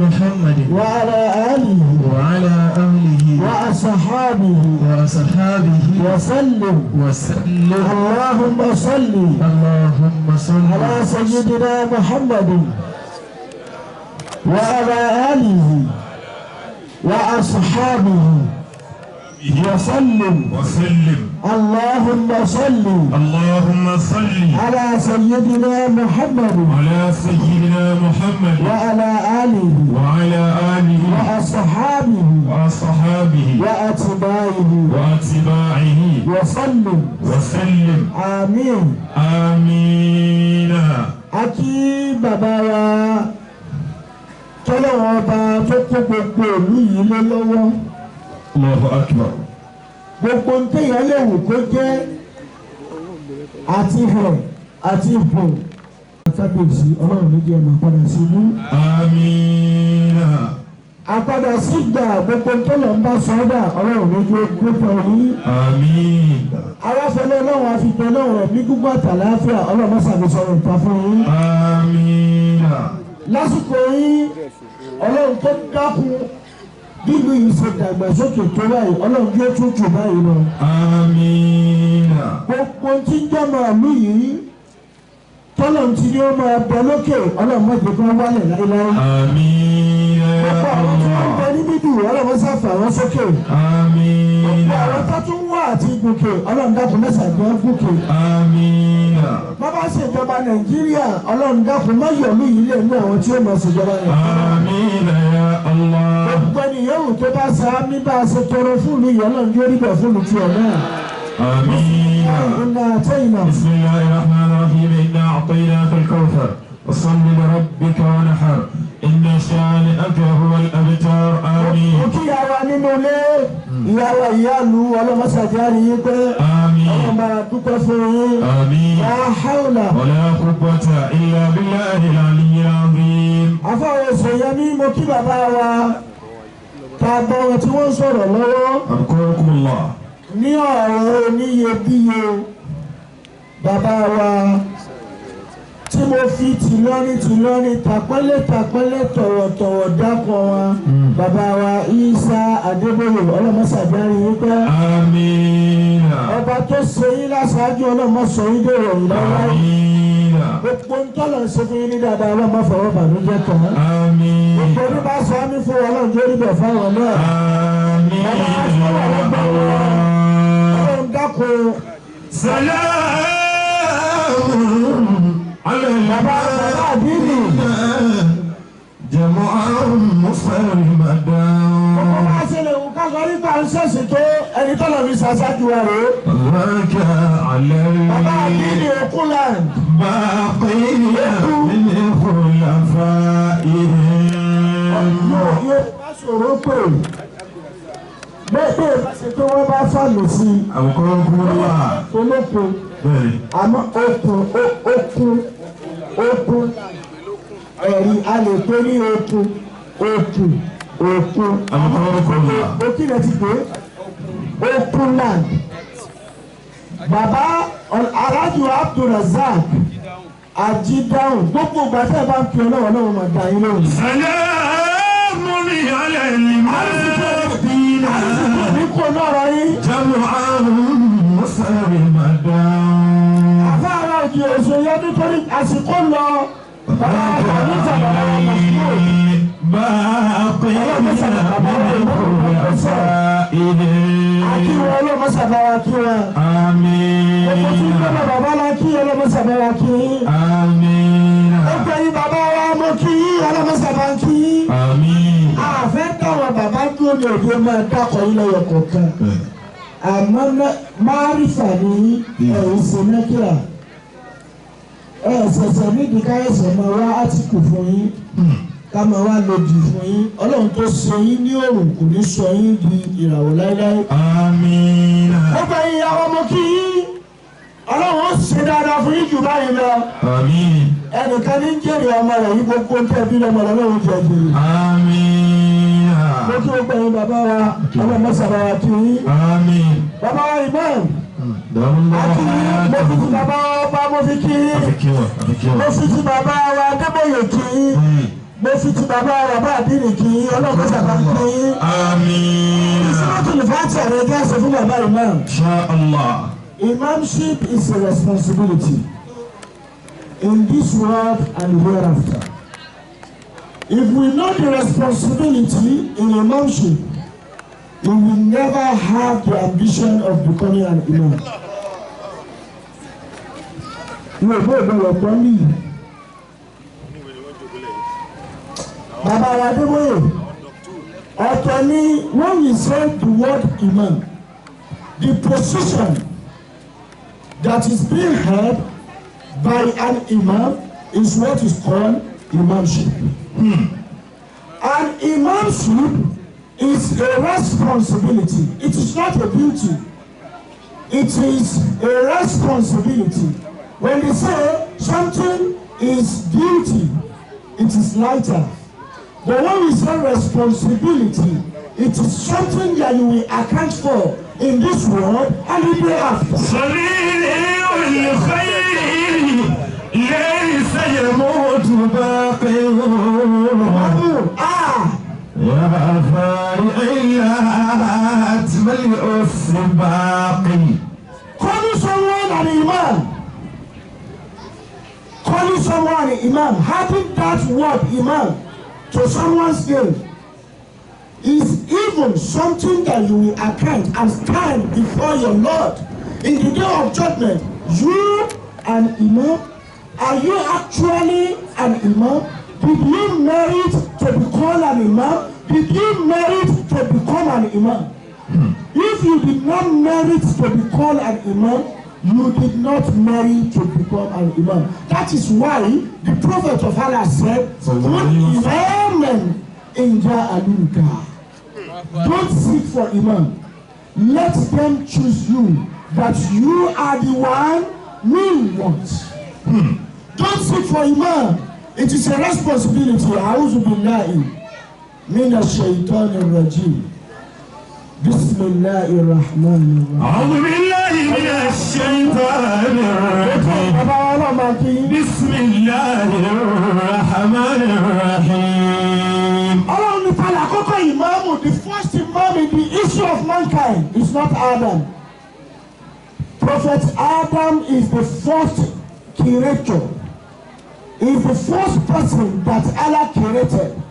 محمد وعلى آله وعلى آله وأصحابه وسلم اللهم صل على سيدنا محمد وعلى آله وأصحابه وسلم اللهم صل على سيدنا محمد وعلى آله وأصحابه وأتباعه وسلم آمين Aki bàbá wa tọ́lọ́wọ́ ọba tó kó gbogbo ìlú yìí lé lọ́wọ́. Allahu Akbar. Gbogbo ń téèyàn lè wù kó jẹ́ àti hàn àti hàn. Àtàkùnsí ọlọ́run ló jẹ́ ọmọ padà sí inú. Àmín. Àpadà sí ìgbà gbogbo tó lọ ń bá sọ́dà ọlọ́run ló jẹ́ gbogbo orí. Àmín. Aráfẹ́lẹ́ ọlọ́run àfipẹ́ ọlọ́run ẹ̀mí gbogbo àtàláfíà ọlọ́run ṣàgbéṣọ́rọ̀ ìta fún yín. Àmín. Lásìkò yín ọlọ́run tó dákun bíbí yìí ṣe dàgbàsókè tó báyìí ọlọ́run yóò tún jù báyìí lọ. Àmín. Gbogbo tí ń jẹ́ màálù yìí tọ́lọ́run ti ní ó máa bẹ lókè ọlọ́run mọ̀jẹ̀ kan wálẹ̀ láéláé. Àmín. Gbogbo àwọn tí wọ́n ń bẹ ní bíbí ọlọ́run sáfà wọn sókè. Àmín. Gbogbo àwọn tó tún wà àti gòkè ọlọ́run dákun mẹ́sàn-án gòkè. Àmín. Bàbá ṣèjọba Nàìjíríà ọlọ́run dákun má yọ̀lú yìí lè mú àwọn tí ó máa ṣèjọba rẹ̀. Àmín ya Allah. Gbogbo ènìyàn tó bá sa mí bá a ṣe tọrọ fún mi yọ̀ ọlọ́run yóò rí bẹ̀ fún mi tiẹ̀ náà. آمين. بسم الله الرحمن الرحيم إنا أعطيناك الكوثر فصل لربك ونحر إن شانئك هو الأبتر آمين. Òkè ìyàwó nínú ilé ìyàwó ìyáàlú ọlọ́mọṣàjárí yín pé ọlọ́mọ dúpẹ́ fún yín. آمين. La hawla ولا قوة إلا بالله العلي العظيم. Àfọwọ́ ìṣòyẹmí mo kí bàbá wa ká bọ́ wọn tí wọ́n ń sọ̀rọ̀ lọ́wọ́. أذكركم الله. Ní ọ̀rọ̀ oníyebíye bàbá wa tí mo fi tìlọ́ni tàpẹ́lẹ́ tọ̀wọ̀tọ̀wọ̀ dákọ̀ wa bàbá wa Isa Adébóyè ọlọ́mọṣàjárí yín pé. Àmín. Ọba tó ṣe yín láṣáájú ọlọ́mọ sọ yín dé ìrọ̀rùn lọ́wọ́. Àmín. Gbogbo ń tọ́lọ̀ ṣe fún yín ní dáadáa ọlọ́mọ fọwọ́ bànújẹ́ kan. Àmín. Gbogbo ní bá sọ mí fún ọlọ́run tó rí bẹ̀ fáwọn náà. آمين. Ọlọ́run dákun. سلام على àdínì. جمعا مفرمدا. Ọmọ bá ṣe lè wù ká sọ nípa ń ṣẹ̀ṣẹ̀ tó ẹni tọ́lọ̀ fi ṣàṣájú wa rèé. لك على Bàbá àdínì òkú land. باقي من خلفائهم. Yóò bá ṣòro pé bẹ́ẹ̀ bá ṣe tó wọ́n bá fàlù sí i. أبقاكم الله. Olóko àmọ́ okun ẹ̀rí a lè pé ní okun. أبقاكم الله. Okun rẹ̀ ti pé okun land. Bàbá Aláàjì Abdulrazak Ajídáhùn gbogbo ìgbà tẹ́ ẹ bá ń fi ọlọ́wọ́ náà máa dá yín lóhùn. سلام على المهديين. Nípò náà rọ yín. جمعا مفرمدا. Àfa ara òjì èso yẹ nítorí àsìkò lọ. Bàbá àgbà ní ìjàmbá màsíwò. باقي من خلفائهم. Akí wọn ọlọ́mọ sàbáwá kí wọn. آمين. Ọkọ̀ tí gbọ́dọ̀ bàbá la kí ọlọ́mọ sàbáwá kí. آمين. Ọkọ̀ yìí bàbá wa mo kí ọlọ́mọ sàbáwá kí. آمين. Àfẹ́ táwọn bàbá dúró ní òde máa dákọ̀ yín lọ́yọ̀ kọ̀ọ̀kan. Àmọ́ márífà ní ẹ̀rù sinẹ́kìlà. Ṣẹ̀ṣẹ̀ nídìí káyọ̀sẹ̀ máa wá átíkù fún yín. Ká máa wá lòdì fún yín. Ọlọ́run tó ṣe yín ní òrùn kò ní sọ yín di ìràwọ̀ láéláé. آمين. Gbogbo ẹ̀yin àwọn ọmọ kí yín. Ọlọ́run ó ṣe dáadáa fún yín jù báyìí lọ. آمين. Ẹnìkan ní jèrè ọmọ rẹ̀ yí gbogbo ń tẹ̀ bí lọ́mọ lọ́wọ́ jẹ jèrè. آمين. Mo kí gbogbo ẹ̀yin bàbá wa ọlọ́mọ sábà wa kí yín. آمين. Bàbá wa Imam. دام الله Àti mo fi ti حياتكم. bàbá wa ọba mo fi kí yín. أفكوا. Mo fi ti bàbá wa Adébóyè kí yín. mo fi ti bàbá àdínì kí ọlọ́pàá sábà ń pín in. Àmín. ìsọ́tò lè fà tẹ̀ rẹ̀ gẹ́sẹ̀ fún bàbá imam. Insha Allah. Imamship is a responsibility in this world and hereafter. If we know the responsibility in imamship, we will never have the ambition of becoming an imam. You will go to me. Baba Adeboye, Otoni, when we say the word imam, the position that is being held by an imam is what is called imamship. And imamship is a responsibility. It is not a duty. It is a responsibility. When they say something is duty, it is lighter. But when we say responsibility, it is something that you will account for in this world and in the after. ليس يموت باقي يا فارئيات ملء السباقي. Calling someone an imam, calling someone an imam, having that word imam to someone's name is even something that you will account and stand before your Lord in the day of judgment. You an imam? Are you actually an imam? Did you merit to be called an imam? Did you merit to become an imam? If you did not merit to be called an imam, you did not merit to become an imam. That is why the Prophet of Allah said, Imam in Ja'aluka. Don't seek for imam. Let them choose you, that you are the one we want. Don't seek for imam. It is a responsibility. A'udhu billahi minash shaitanir rajim. Bismillahir rahmanir rahim. أعوذ بالله من الشيطان الرجيم. بسم الله الرحمن الرحيم. Allah ni pala koko imamu, the first imam in the issue of mankind is not Adam. Prophet Adam is the first creator. He is the first person that Allah created.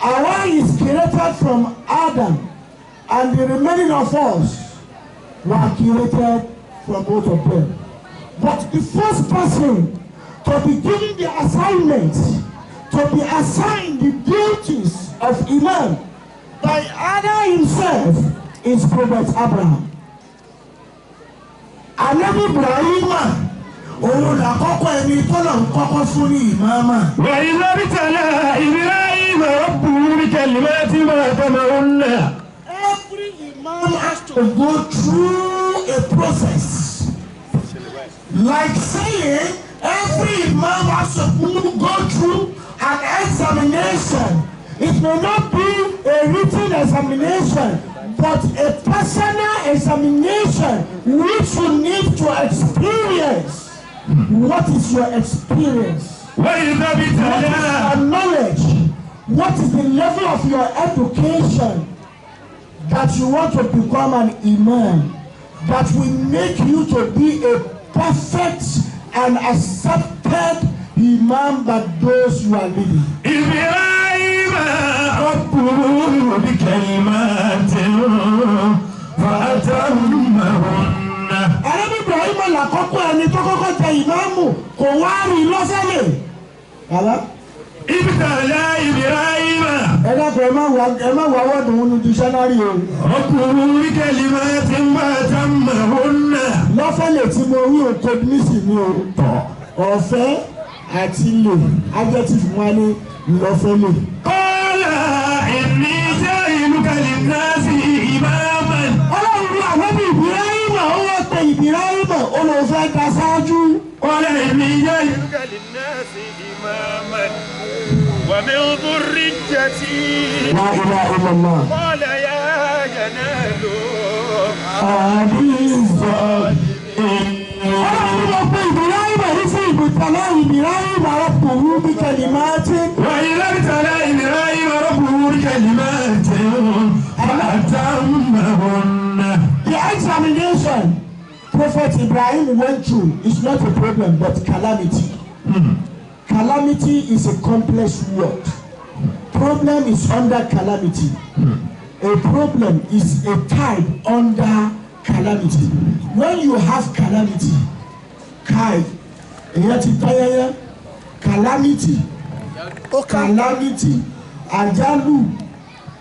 Allah is created from Adam, and the remaining of us were created from both of them. But the first person to be given the assignment, to be assigned the duties of Imam by Allah himself is Prophet Abraham. Anabi Ibrahim, òun là kọ́kọ́ ẹni tọ́lọ̀ ń kọ́kọ́ fún ní ìmáàmà. وإذا ابتلى إبراهيم ربه بكلمات فأتمهن. Every imam has to go through a process. Like saying, every imam has to go through an examination. It may not be a written examination, but a personal examination which you need to experience. What is your experience? وإذا What is ابتلى your knowledge? What is the level of your education that you want to become an imam that will make you to be a perfect and accepted imam by those you are leading? إبراهيم ربه بكلمات فأتمهن. Ànábì Ibrahim làkọ́kọ́ ẹni tó kọ́kọ́ jẹ ìmáàmù kò wá rí lọ́sẹ̀lẹ̀. Bàbá. ابتلى إبراهيم Ẹ dákun ẹ má wá wọ́ọ̀dù nínú dictionary o. ربه بكلمات فأتمهن. Lọ́sẹ̀lẹ̀ tí mo rí òkò nísì ní o. Ọ̀fẹ́ àti ilé adjective wọn ní lọ́sẹ̀lẹ̀. قال إني جاعلك للناس إماما. Ọlọ́run ní Ànábì Ibrahim ó wọ́n pe Ibrahim ó lọ fẹ́ ta ṣáájú. قال إني جاعلك للناس إماما ومن ذريتي. La ilaha illallah. قال يا ينال Ọlọ́run ló pe Ibrahim ní sí ìbùtàlá Ibrahim ọ̀pọ̀ ربه بكلمات وإذا ابتلى إبراهيم ربه بكلمات فأتمهن. The examination Prophet Ibrahim went through is not a problem but calamity. Calamity is a complex word. Problem is under calamity. A problem is a type under calamity. When you have calamity, calamity, àjálù,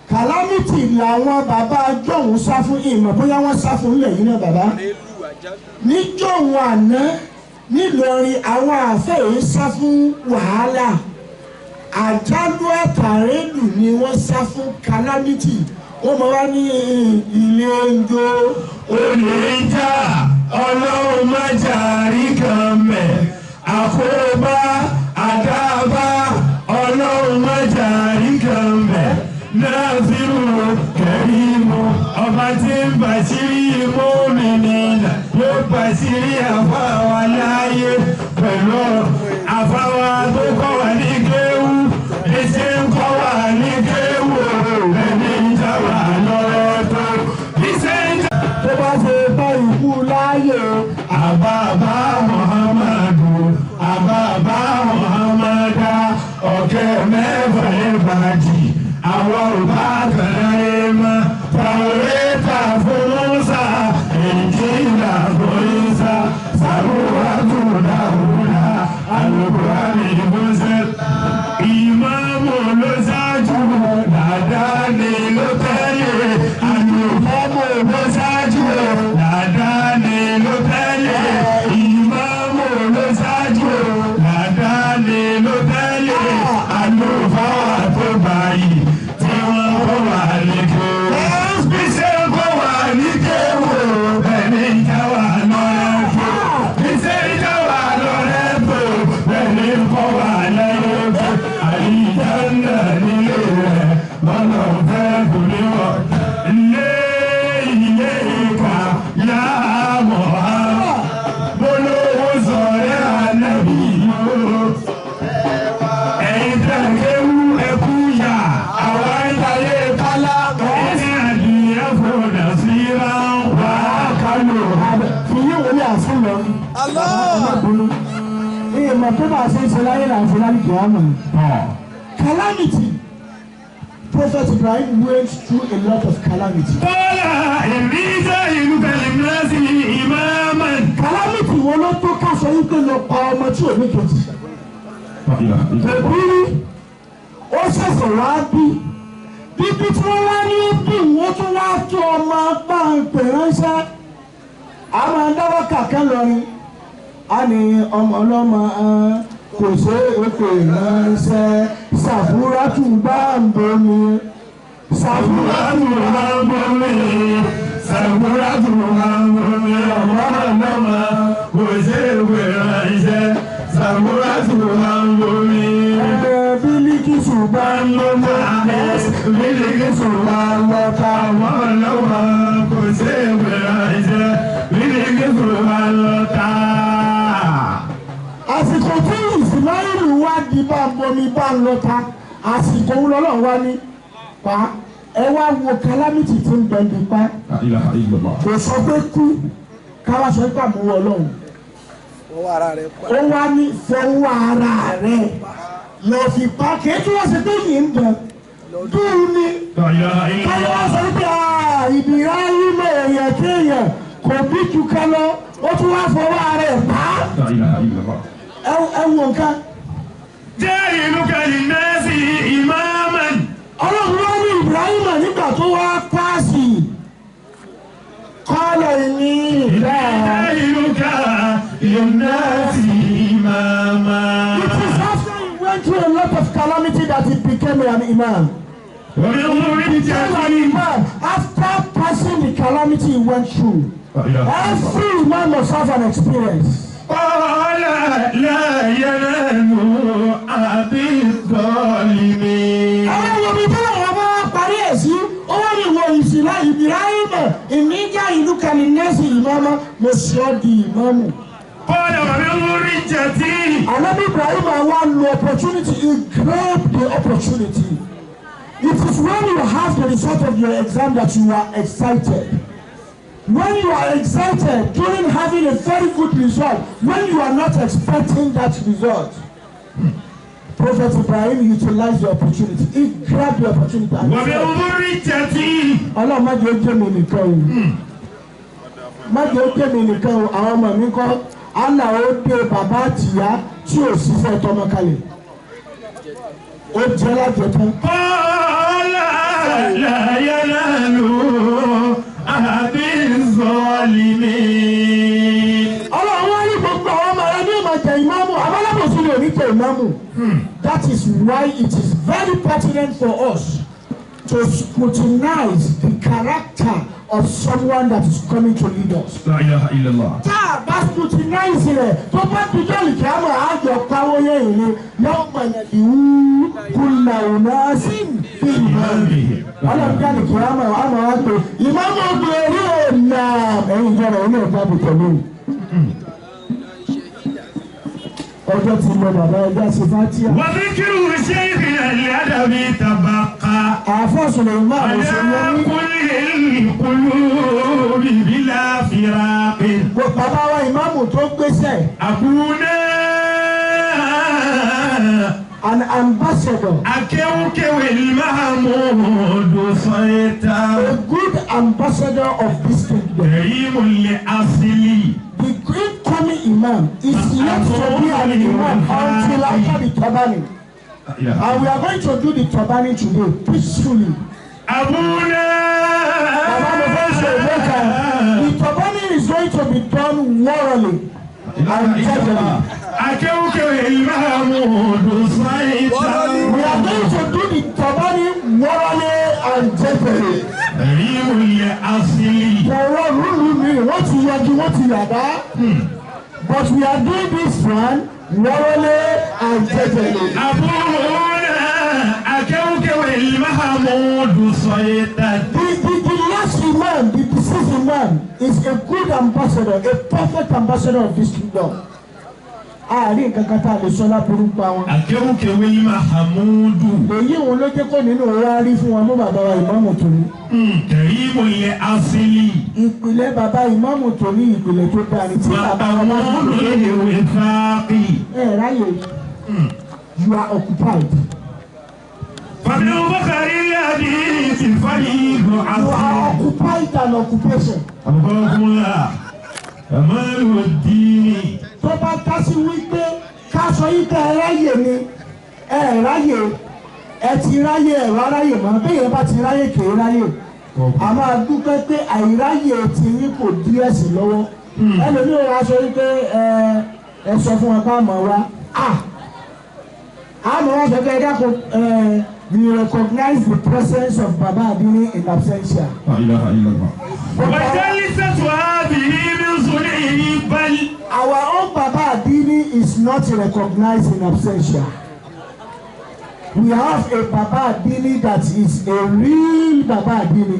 calamity làwọn bàbá jọ̀hún sá fún ìmọ̀ bóyá wọ́n sá fún lẹ́yìn náà bàbá. Níjọ̀hún àná nílọrin àwọn àfẹ́yìn sá fún wàhálà. Àjálù àtàrẹ́lù ni wọ́n sá fún calamity. Wọ́n mọ̀ wá ní ilé ńjọ. Olè ń jà ọlọ́run má jàrí kan mẹ́. Àkóbá àdábá ọlọ́run má jàrí kan mẹ́. Nasiru Karimu ọba tí ń bàṣírí mọ́mìnira yóò bàṣírí àfáwà láyé pẹ̀lú àfáwà tó kọ́ wà ní kéwú. Ẹsẹ̀ ń kọ́ wà ní kéwú ẹni ń jà wà lọ́rọ́ tó. Tó bá ṣe bá ikú láyé. Àbábá Muhammadu àbábá Muhammada ọ̀kẹ́ mẹ́fà ẹ̀bàjì àwọn ọba kẹrẹ́ mọ́ Tàwórẹ́tà fún Mùsá Ìnjílà fún Ìsá Sàbúrà tó Dáúdà Al-Qur'ani Mùsá. Ìmáàmù ló ṣáájú dáadáa ni ló tẹ̀lé. Ìmáàmù ló ṣáájú dáadáa ni ló tẹ̀lé. Ìmáàmù ló ṣáájú dáadáa ni ló tẹ̀lé. Àlùfáà tó báyìí tí wọ́n kọ́ wà lékè. Bí ṣe kọ́ wà lékè wò ẹni já wà lọ́rẹ́ fò. Bí ṣe já wà lọ́rẹ́ fò ẹni kọ́ wà lẹ́yìn fò. Àyíjáńdà nílé rẹ̀ lọ́nà fẹ́ kò ní wọ̀. Ilé ìka yá mọ̀ á. Bolówó sọ̀rẹ́ ànábì yóò. Ẹ̀yin tẹ̀léwu ẹkú yá. Àwa ń tayé kálá. Ẹni àdìyẹ fòdà síra wà á kálò. Fìyí wo ni àfún lọ? Ìmọ̀ tó bá ṣe ń ṣe láyé là ń ṣe láyé kìí àmọ̀. Calamity. Prophet Ibrahim went through a lot of calamity. Bọ́lá ìrìnsà ìlú Kẹ̀lìmírásì ìmáàmà. Calamity wo ló tó ká sọ wípé lọ pa ọmọ tí ò ní kejì? Èbí ó ṣẹ̀ṣẹ̀ wá bí. Bíbí tí wọ́n wá ní bí wọ́n tún wá tó ọmọ pàǹpẹ̀ ránṣẹ́. A máa ń dáwọ́ kàkẹ́ lọrin. A ní ọmọ ọlọ́mọ kò ṣe é pè ránṣẹ́. Sàfúrátù bá ń bomi. Sàfúrátù bá ń bomi. Sàfúrátù bá ń bomi. Ọmọ ọlọ́mọ kò ṣe é pè ránṣẹ́. Sàfúrátù bá ń bomi. Bílíkìsù bá ń lọ́ta. Bílíkìsù bá ń lọ́ta. Ọmọ ọlọ́mọ kò ṣe é pè ránṣẹ́. Bílíkìsù bá ń lọ́ta. Àsìkò tí Ìsìmáìlì wá di bá ń bomi bá ń lọ́ta, àsìkò ń lọ́lọ́ wá ní pa ẹ wá wo calamity tí ń bẹ̀rù pa. Kò sọ pé kú káwá sọ pé àmúwọ̀ Ọlọ́run. Ó wá ní fọwọ́ ara rẹ̀ lọ fi pa kéétí wọ́n ṣe pé yìí ń bẹ̀ dùn ní. Káwá sọ pé ìdìrá yìí mọ̀ èèyàn kéèyàn kò bí ju ká lọ ó tún wá fọwọ́ ara rẹ̀ pa. Ẹ wo nǹkan. Jẹ́ ìlú Kẹ̀lìmírásì ìmáàmà. Ọlọ́run ló ní Ibrahim nígbà tó wá pàṣì. Kọ́lọ̀ ní ìlà. Jẹ́ ìlú Kẹ̀lìmírásì ìmáàmà. It is after he went through a lot of calamity that he became an imam. After passing the calamity he went through. Every imam must have an experience. قال لا ينام أبي الظالمين. Àwọn Yorùbá tí wọ́n bá parí ẹ̀ sí, ó wá ní ìwọ ìsìlá Ibrahim ìníjà ìlú Kẹ̀lìmírásì ìmáàmà mo sì ọ́ di ìmáàmù. قال ومن ذريتي. Anabi Ibrahim one opportunity, he grabbed the opportunity. It is when you have the result of your exam that you are excited. When you are excited during having a very good result, when you are not expecting that result. Prophet Ibrahim utilized the opportunity. He grabbed the opportunity and ومن ذريتي. Ọlọ́run má jẹ́ ojú mi nìkan o. Má jẹ́ ojú mi nìkan o. Àwọn ọmọ mi kọ́ àná ó dé bàbá àtìyá tí ò ṣiṣẹ́ tọmọ kalẹ̀. Ó jẹ́ lájẹtán. قال لا ينال عهد الظالمين. Ọlọ́run wá ní gbogbo àwọn ọmọ rẹ ní ìmọ̀ jẹ ìmáàmù. Abálábòsí lè ní jẹ ìmáàmù. That is why it is very pertinent for us to scrutinize the character of someone that is coming to lead us. لا إله إلا الله. Tá a bá scrutinize rẹ̀ tó bá dijọ́ ìkíámọ̀ àjọ káwọ́ yẹn ni yóò gbọ̀nà ìwú kùnà ònàásì bí ìmáàmù. Ọlọ́run jáde ìkíámọ̀ àmọ́ wá pé ìmáàmù obìnrin ò nà ẹ̀yìn ìjọba òun náà jáde pẹ̀lú. Ọjọ́ ti lọ bàbá ẹgbẹ́ ṣe fátíà. وذكر شيخ الأدب تبقى Àfọ̀sùn lè má على àwòsàn lórí. كل القلوب بلا فراق. Bàbá wa ìmáàmù tó gbéṣẹ́. أبونا An ambassador. أكوكو المحمود صيتا. A good ambassador of this kingdom. كريم لأصلي. The great coming imam is yet to be an imam until after the turbaning. And we are going to do the turbaning today peacefully. أبونا The turbaning is going to be done morally and judicially. أكوكو المحمود صيتا. We are going to do the turbaning morally and gently. كريم لأصلي. Ọ̀rọ̀ rúru mi wọ́n ti yọjú wọ́n ti yàgbá. But we are doing this one morally and gently. أبونا أكوكو المحمود صيتا. The last imam, the deceased imam, is a good ambassador, a perfect ambassador of this kingdom. Àárín nǹkan kan tá a lè sọ lápẹ̀rù pa wọn. أكوكو المحمود. Èyí òun ló jẹ́ kó nínú wa rí fún wa mú bàbá wa ìmáàmù tòní. كريم لأصلي. Ìpìlẹ̀ bàbá ìmáàmù tòní ìpìlẹ̀ tó dáa ni tí bàbá wa máa ń lò. وأمر الوفاق. Ráyè, you are occupied. فمن بخر الحديث فريق You are عظيم. occupied an occupation. أبوكم الله كمال الدين. Tó bá ká sí wípé ká sọ yí ká ẹ ráyè ni ráyè ẹ ti ráyè ẹ wá ráyè mọ́ bẹ́ẹ̀ bá ti ráyè kì í ráyè. A máa dúpẹ́ pé àìráyè ti yín kò dí ẹ̀sìn lọ́wọ́. Ẹlòmíràn wá sọ wípé ẹ sọ fún wọn ká mọ̀ wá. Àmọ́ wọ́n sọ pé ẹ dákun we recognize the presence of Baba Adini in absentia. لا إله إلا الله. وجلست هذه من صنعه بل. Our own Baba Adini is not recognized in absentia. We have a Baba Adini that is a real Baba Adini.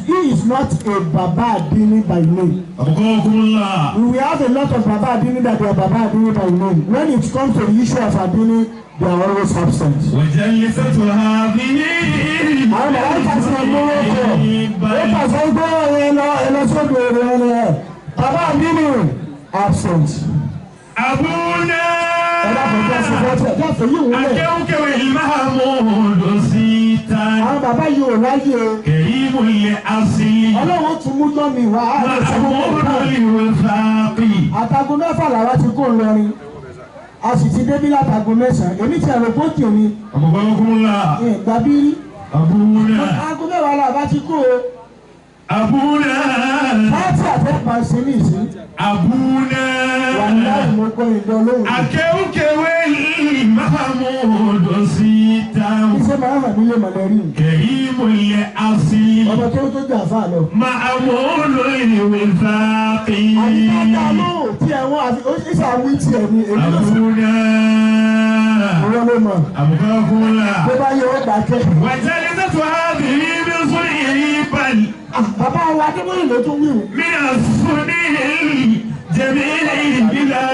He is not a Baba Adini by name. أبوكم الله. We have a lot of Baba Adini that are Baba Adini by name. When it comes to the issue of Adini, they are always absent. وجلست هذه. Àwọn bàbá ìkàtí ẹgbẹ́ owó kọ̀. Ó pàṣẹ gbé ẹlọ sódò rẹ̀. Baba Adini absent. أبونا Ẹ̀dá أكوكو المحمود صيتا. àwọn bàbá yìí ò ráyè. كريم لأصلي. Ọlọ́run tún mú jọ́ mi wá. وأمر الوفاق. Àtàgùn mẹ́fà làwa ti kó lọrin. A sì ti débí látàgùn mẹ́sàn-án. Èmi ti ẹ̀rọ bókì mi. أبوكم الله. Ìgbà bírí. أبونا. Aago mẹ́wàá làbá ti kó o. أبونا. Láti àtẹ́pà sí ní ìsín. أبونا. Wàláhì mo gbọ́ ìdán lóhùn. أكوكو المحمود صيتا. Iṣẹ́ máa ń hàn nílé mọ̀lẹ́rì. كريم لأصلي. Ọmọ tó jà fà lọ. مأمول الوفاق. Àbíkájà lóhùn tí ẹ̀wọ̀n àfi ó ṣe àwí tí ẹ̀ ní èmi ló sì. أبونا. Ìwọ́n ló mọ̀. أبوكم الله. Bó bá yẹ ó dákẹ́. وجلست هذه من صنعه بل. Bàbá wa Adébóyè ló tún wí. من الصنع الجميل بلا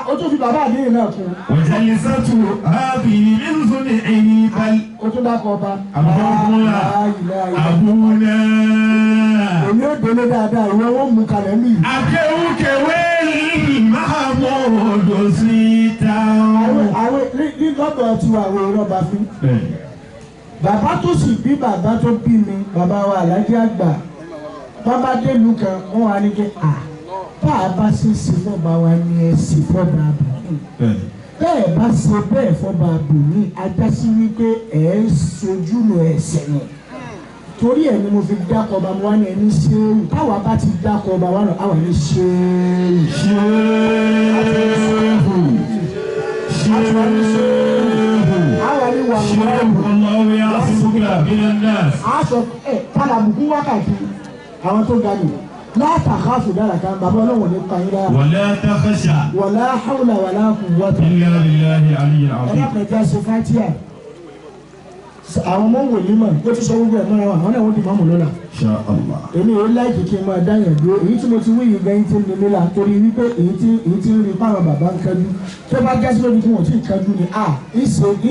ó tún fi bàbá àdéhùn náà kún. وجلسته هذه من صنعه بل ó tún dákọ̀ ọba. أبونا èmi ò délé dáadáa ìwọ wọn mú kalẹ̀ mí. akéwùkéwé Mahamudu síta. àwọn ní lọ́dọ̀ tiwa àwọn ìrọ̀bà fún. bàbá tó sì bí bàbá tó bí mi bàbá wa Alhaji àgbà bàbá délùú kan wọn wà ní kí bá a bá ṣe sí fọba wa ní ẹsìn fọba àbùkù bẹ́ẹ̀ bá ṣe bẹ́ẹ̀ fọba àbùkù ajásí wípé ẹ̀ ń sojú lọ ẹsẹ̀ ni torí ẹ̀ ni mo fi dákọ̀ ọba wa ní ẹni ṣéèrù táwa bá ti dákọ̀ ọba wa náà àwọn ẹni ṣéèrù àwọn ẹni wà aṣọ tàlàbùkù wákàtí àwọn tó ga nù látàkàfù dára kan bàbá ọlọ́wọ̀n ní kan yíra. wala takhsha. wala hawla wala quwwata. illa billahi aliyyil azim. ẹ̀rọ pẹ̀já ṣe fàtíà àwọn ọmọ wòlíì mọ̀ ó ti sọ gbogbo ẹ̀ mọ́ra wọn àwọn náà wọ́n di mọ́mù lọ́la. Insha Allah. èmi ò láìkì kí n máa dáyàn dúró èyí tí mo ti wí yìí gbẹ́yìn tí ń lè la torí wípé èyí tí ń rí fáwọn bàbá ń kájú tó bá jásí lórí tí wọ́n ti kájú ni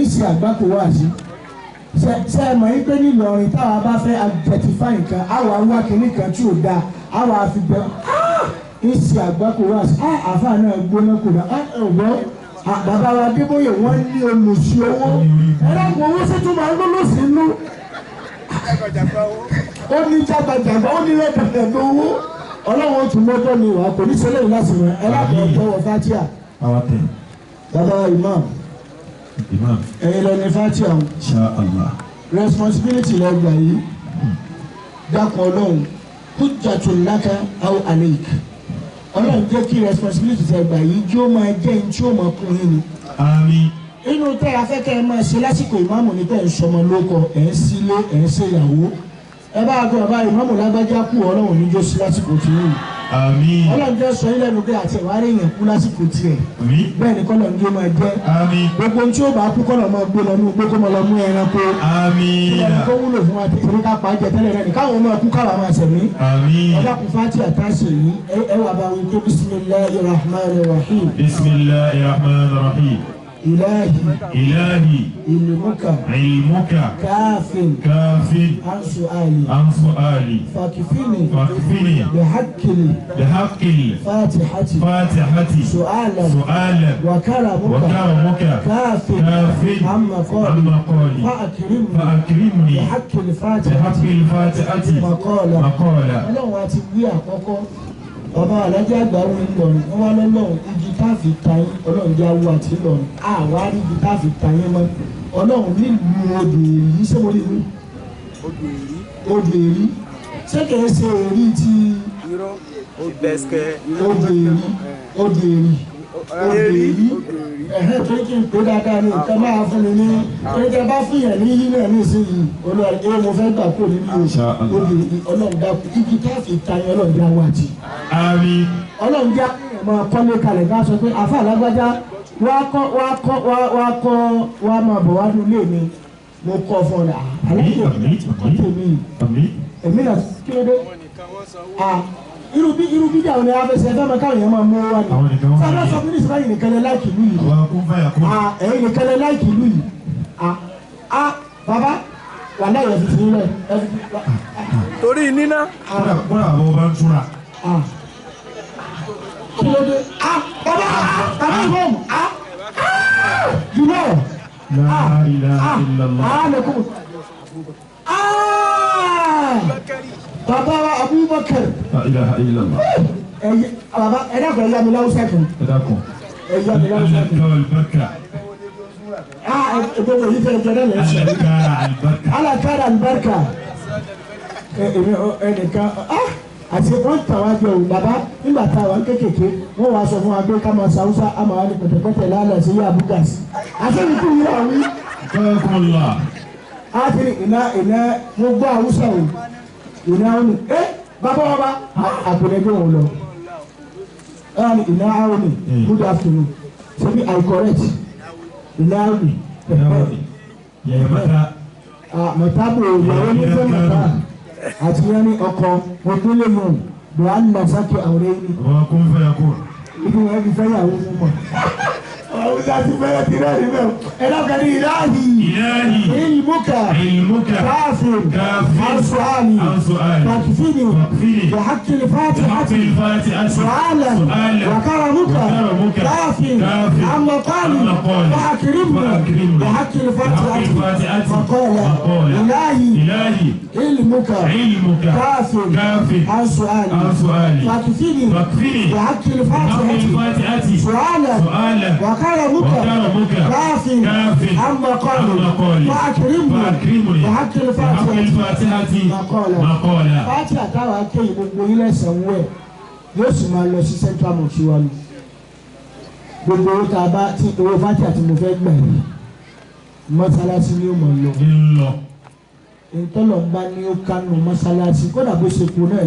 ìṣe àgbákò wá sí. ṣe é mọ̀ wípé nílọrin táwa bá fẹ́ identify nǹkan àwa wá kìíní kan tí ò dáa àwa àfi bẹ ìṣe àgbákò wá sí àfa náà gbóná kò dá ọ̀gbọ́n bàbá wa Adébóyè wọ́n ní olùsí owó ẹ̀rọ owó sì tún máa ń lọ lọ́sí inú ó ní jágbàjàgbà ó ní rẹ̀dẹ̀dẹ̀ owó ọlọ́run tún mọ́tò ní ìwà kò ní ṣẹlẹ̀ yìí láti rẹ̀ ẹ̀rọ àtọwọ̀ fatia bàbá imam ẹ̀yin lọ ní fatia Insha Allah. responsibility lọ́gbà yìí dákọ̀ ọlọ́run hujjatun laka aw alayk ọlọ́run jẹ́ kí responsibility tẹ gbà yìí kí ó máa jẹ́ ní tí ó máa kún yín ni. Àmín. inú tẹ́ afẹ́kẹ́ ẹ máa ṣe lásìkò ìmáàmù ní tẹ́ ń sọmọ lóko ẹ̀ ń sílé ẹ̀ ń ṣèyàwó ẹ bá gbọ́ bàbá ìmáàmù lágbájá kú ọlọ́run níjó sí lásìkò tí yìí. Àmín. ọlọ́run jẹ́ sọ ilẹ̀ nùgbẹ́ àti ìwárí èèyàn kú lásìkò tiẹ̀. Àmín. bẹ́ẹ̀ ni kọ́lọ̀ ní ó máa jẹ́. Àmín. gbogbo tí ó bá kú kọ́lọ̀ máa gbé lọ ní gbé kó máa lọ mú ẹranko. Àmín. kó wúlò fún wa tètè ká pa jẹ tẹ́lẹ̀ rẹ̀ ní káwọn máa kú káwọn máa sẹ̀mí. Àmín. ọlọ́kùn fati àtàṣe yìí ẹ wà bá wí pé bismillahir rahmanir rahim. Bismillahir rahmanir rahim. ilahi ilmuka kafin an su'ali fakifini bihaqqil fatihati su'alan wa karamuka kafin amma qali fa'akrimni bihaqqil fatihati maqala ọlọ́run wa ti wí àkọ́kọ́ bàbá alájà àgbà wọn ńlọrin wọn wá lọ́lọ́run igi káfí tayín ọlọ́run jẹ́ awo àti ńlọrin àwa rí igi káfí tayín mọ́ ọlọ́run nílùú odò èrí ṣé mo rí i odò èrí ṣé kìí ṣe èrí ti odò èrí torí kí n pè dáadáa ní nǹkan máa fún mi ní torí kí n bá fún yẹn ní yín náà ní ìsinyìí olùwàlẹ́ mo fẹ́ gbà kó nínú odò èrí ọlọ́run dá igi káfí tayín ọlọ́run jẹ́ awo àti. Àmín. ọlọ́run jẹ́ máa kọ́lé kalẹ̀ ká sọ pé àfa alágbájá wá máa bọ̀ wá nílé mi mo kọ́ fún ọ aláìsí èmi náà kí ló dé irú bídà òní afẹsẹ̀ ẹ̀fẹ́ máa káwọn èèyàn máa mú wá ní sábà sọ fún ìsìnkú yìí nìkan lẹ láìkì ìlú yìí ẹ̀yin nìkan lẹ láìkì ìlú yìí bàbá wà láyé ẹ̀fì tì nílẹ̀ torí níná. Bọ́lá àwọn ọba ń túra. kí ló dé bàbá ìfọ̀m jùlọ La ilaha illallah. lẹ́kùn bàbá wa Abubakar La ilaha illallah. bàbá ẹ̀dá kan ẹ̀yà mi láwùsá kan Ẹ dákun. ẹ̀yà mi láwùsá kan Albarka. ẹ̀dọ́gbọ̀n yìí fẹ́ jẹ́rẹ́ lẹ́sẹ̀ Albarka. alákàrà àlùbáríkà ẹnìkan àti wọ́n tà wá jọ bàbá nígbà tá a wà kékèké wọ́n wá sọ fún wa pé ká máa sàwùsá àmọ́ wa ní pẹ̀tẹ̀pẹ̀tẹ̀ lálẹ́ sí yá abúgà sí àti ìkú yìí wà wí. Kọ́kọ́lá. àti iná mo gbọ́ àwùsá o iná àwọn bàbá wa bá àpẹẹrẹ wọn lọ iná àwọn ni good afternoon ṣebí I correct iná àwọn ni. Yẹ̀yẹ̀mọ́ta. mọ̀tábù ìyàwó ní fẹ́ mọ̀tá àti yẹn ní ọkọ̀ ọdúnlé mọ̀ bẹ́ẹ̀ á nà sákè àwọn ẹni. Wọ́n kún fẹ́ kún. wọ́n fi fẹ́ yàwó fún mọ̀. ọ̀hún ṣe àti fẹ́rẹ́ ti rẹ́ níbẹ̀ ẹ lọ́kàn ní ìlàhì ilmuka káfíìn ansuali takfini wàhákìlì fàtìhàtì sùhálà wàkàràmùkà káfíìn àmọ̀kọ́lì wàhákìrìmù wàhákìlì fàtìhàtì fàkọ́lá ìlàhì ilmuka káfíìn ansuali takfini wàhákìlì fàtìhàtì sùhálà وكرمك كافٍ عما قالوا وأكرمني وحق الفاتحة مقالا فاتحة táwa kéyìn gbogbo ilé sanwó ẹ̀ yóò sì máa lọ sí central mosque wa lọ gbogbo owó tá a bá tí owó fátìhà tí mo fẹ́ gbà yìí mọ́sálásí ni ó mọ̀ lọ ìtọ́lọ̀ ń bá ní ó kánú mọ́sálásí kódà bó ṣe kú náà.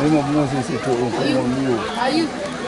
Mesmo moço esse povo, como o meu.